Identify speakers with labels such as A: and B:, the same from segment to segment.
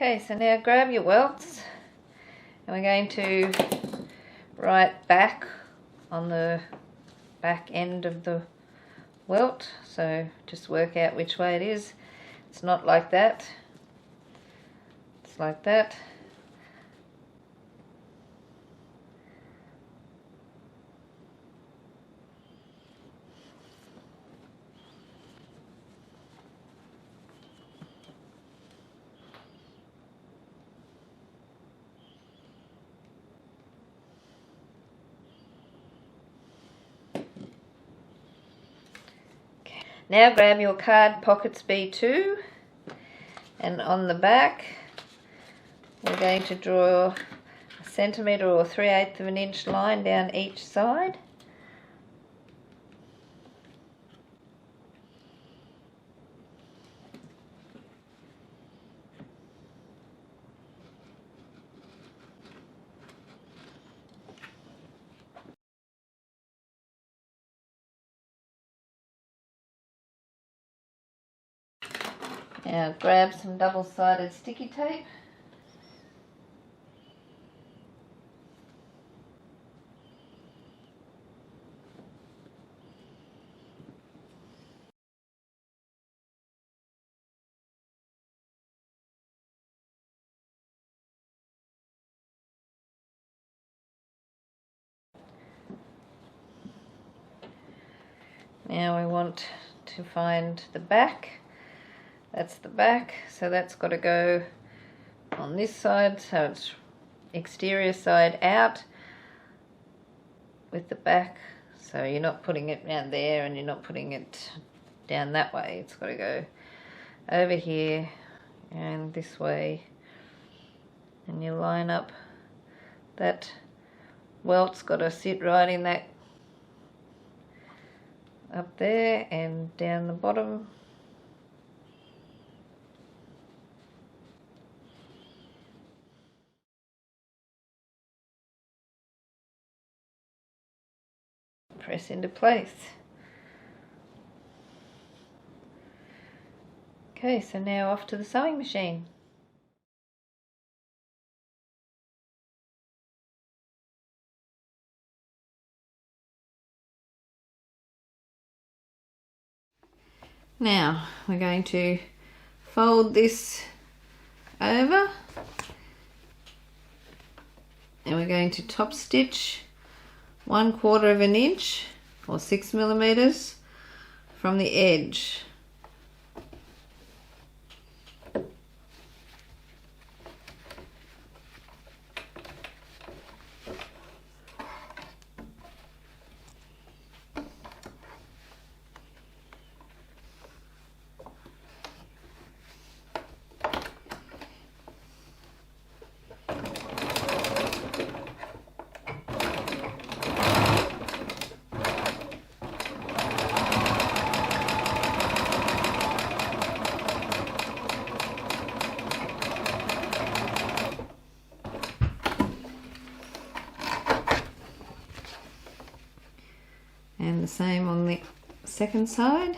A: Okay, so now grab your welts and we're going to write back on the back end of the welt. So just work out which way it is. It's not like that. It's like that. Now grab your card pockets B2 and on the back we're going to draw a centimetre or 3/8 of an inch line down each side. Now grab some double-sided sticky tape. Now we want to find the back. That's the back, so that's got to go on this side, so it's exterior side out with the back. So you're not putting it down there and you're not putting it down that way. It's got to go over here and this way, and you line up that welt's got to sit right in that up there and down the bottom. Press into place. Okay, so now off to the sewing machine. Now we're going to fold this over and we're going to top stitch 1/4 of an inch or 6 millimeters from the edge. And the same on the second side.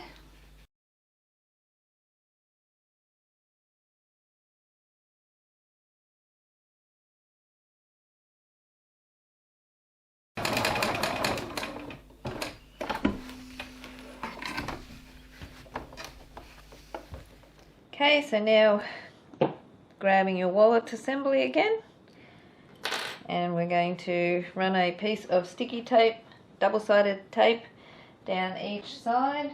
A: Okay, so now grabbing your wallet assembly again, and we're going to run a piece of sticky tape, double-sided tape, down each side.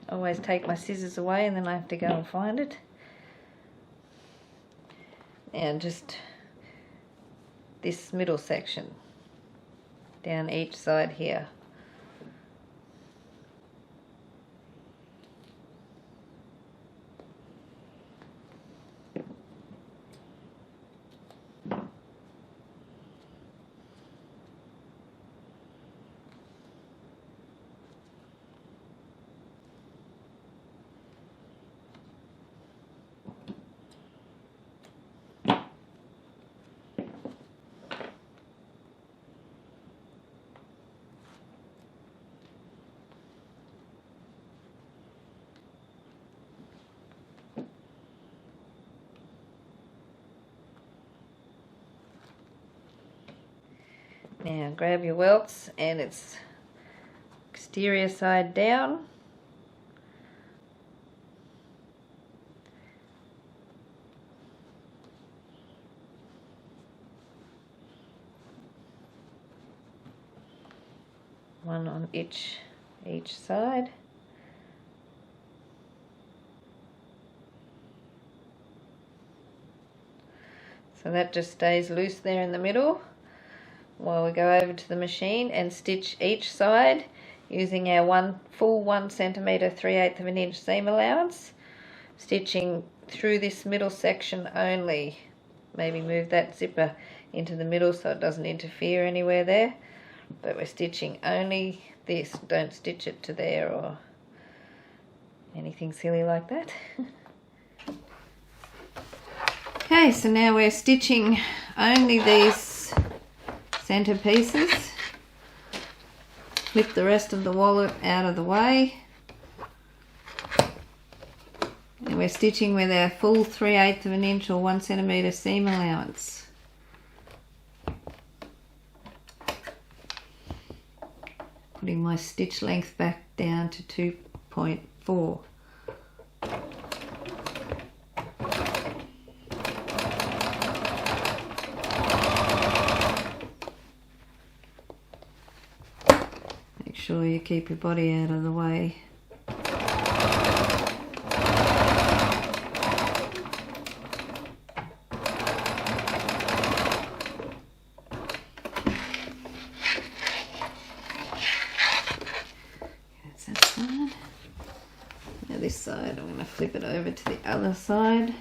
A: Always take my scissors away and then I have to go and find it. And just this middle section down each side here. Now grab your welts and it's exterior side down. One on each side. So that just stays loose there in the middle while we go over to the machine and stitch each side using our full 1 centimetre 3/8 of an inch seam allowance, stitching through this middle section only. Maybe move that zipper into the middle so it doesn't interfere anywhere there, but we're stitching only this. Don't stitch it to there or anything silly like that. Okay, so now we're stitching only these centre pieces. Flip the rest of the wallet out of the way. And we're stitching with our full 3/8 of an inch or 1 centimetre seam allowance. Putting my stitch length back down to 2.4. Make sure you keep your body out of the way. That's that side. Now this side, I'm going to flip it over to the other side.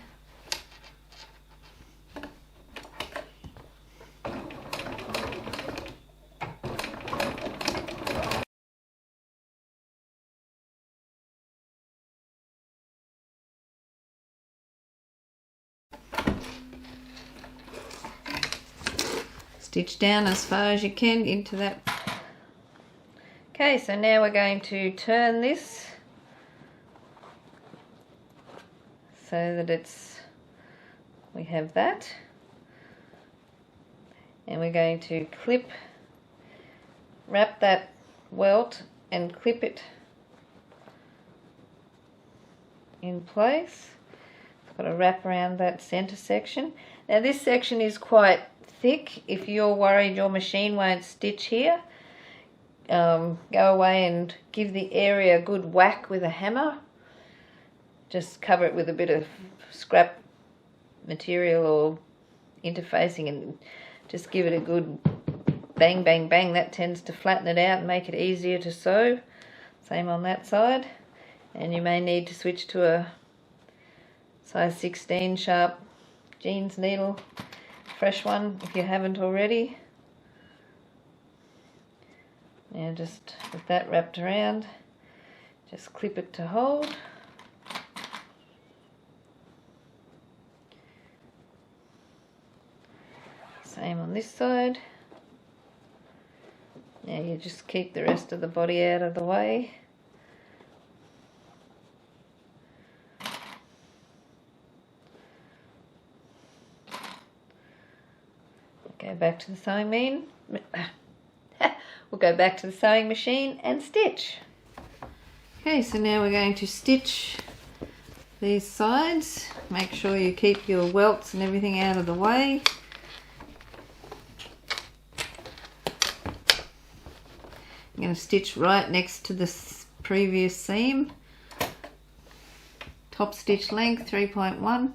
A: Stitch down as far as you can into that. Okay, so now we're going to turn this so that we have that, and we're going to wrap that welt and clip it in place. Got to wrap around that center section. Now this section is quite thick. If you're worried your machine won't stitch here, go away and give the area a good whack with a hammer. Just cover it with a bit of scrap material or interfacing and just give it a good bang, bang, bang. That tends to flatten it out and make it easier to sew. Same on that side. And you may need to switch to a size 16 sharp jeans needle, fresh one if you haven't already. Now just with that wrapped around, just clip it to hold. Same on this side. Now you just keep the rest of the body out of the way. Go back to the sewing machine. We'll go back to the sewing machine and stitch. Okay, so now we're going to stitch these sides. Make sure you keep your welts and everything out of the way. I'm going to stitch right next to the previous seam. Top stitch length 3.1.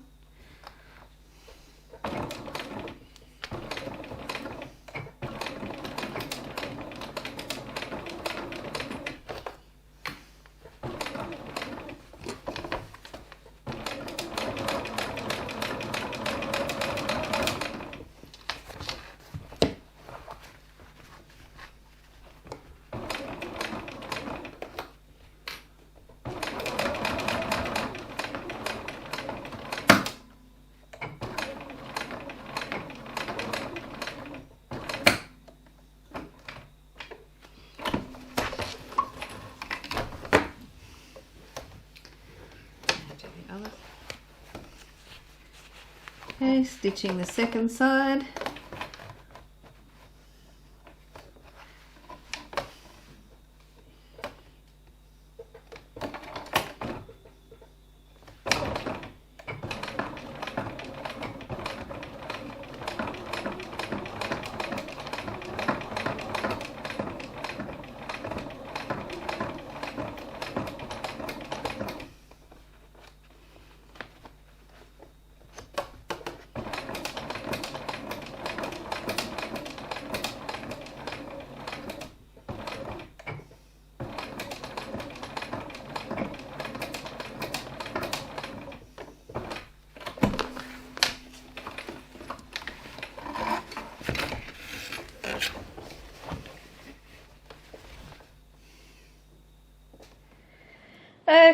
A: Okay, stitching the second side.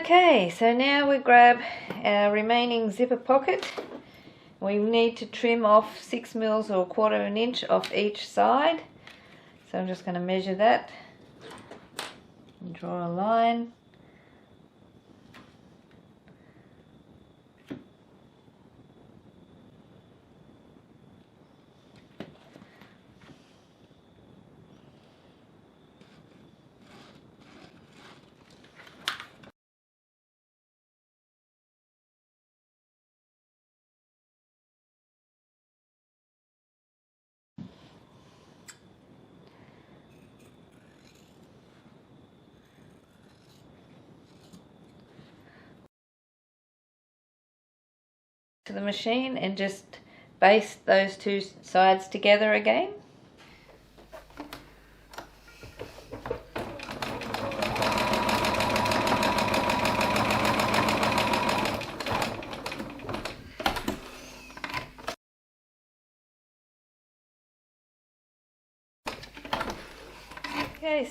A: Okay, so now we grab our remaining zipper pocket. We need to trim off 6 mils or 1/4 of an inch off each side. So I'm just going to measure that and draw a line. To the machine and just baste those two sides together again. Okay.